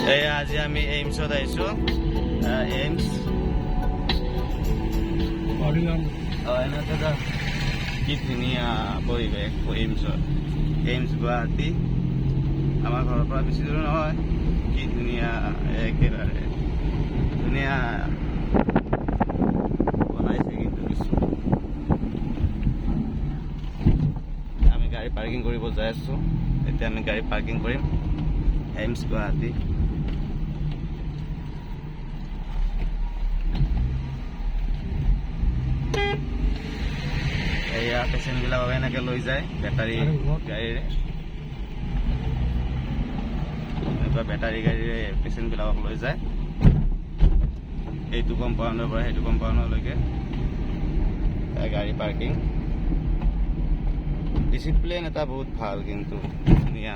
আজি আমি এইমছত আহিছোঁ। এইমছ কি ধুনীয়া পৰিৱেশ এইমছত। এইমছ গুৱাহাটী আমাৰ ঘৰৰ পৰা বেছি দূৰ নহয়। কি ধুনীয়া, একেবাৰে ধুনীয়া বনাইছে কিন্তু কিছু। আমি গাড়ী পাৰ্কিং কৰিব যাই আছোঁ। এতিয়া আমি গাড়ী পাৰ্কিং কৰিম এইমছ গুৱাহাটী। এয়া পেচেণ্টবিলাকক এনেকৈ লৈ যায় বেটাৰী গাড়ীৰে। এনেকুৱা বেটাৰী গাড়ীৰে পেচেণ্টবিলাকক লৈ যায় এইটো কম্পাউণ্ডৰ পৰা সেইটো কম্পাউণ্ডলৈকে। গাড়ী পাৰ্কিং ডিচিপ্লিন এটা বহুত ভাল, কিন্তু ধুনীয়া।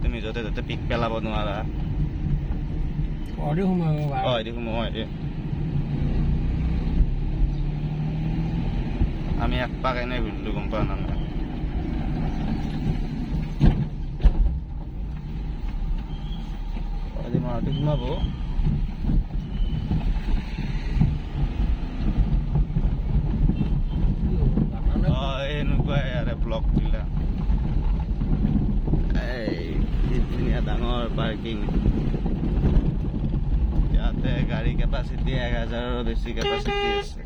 তুমি য'তে ত'তে পিক পেলাব নোৱাৰা। আমি একপাক এনে ঘূৰিলোঁ গম পাওঁ না। আজি মাহটো সোমাব। এনেকুৱাই আৰু ব্লক দিলা। কি ধুনীয়া ডাঙৰ পাৰ্কিং। ইয়াতে গাড়ী কেপাচিটি 1000ৰো বেছি কেপাচিটি আছে,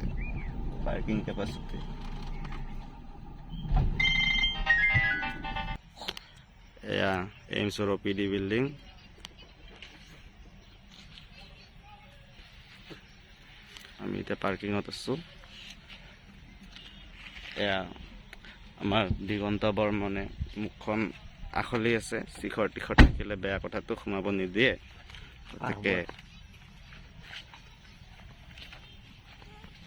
পাৰ্কিং কেপাচিটি। এয়া এইমছৰ OPD বিল্ডিং। আমি এতিয়া পাৰ্কিঙত আছোঁ। এয়া আমাৰ দিগন্ত বৰ্মনে মুখখন আখলি আছে। শিখৰ তীখৰ থাকিলে বেয়া কথাটো সোমাব নিদিয়ে, গতিকে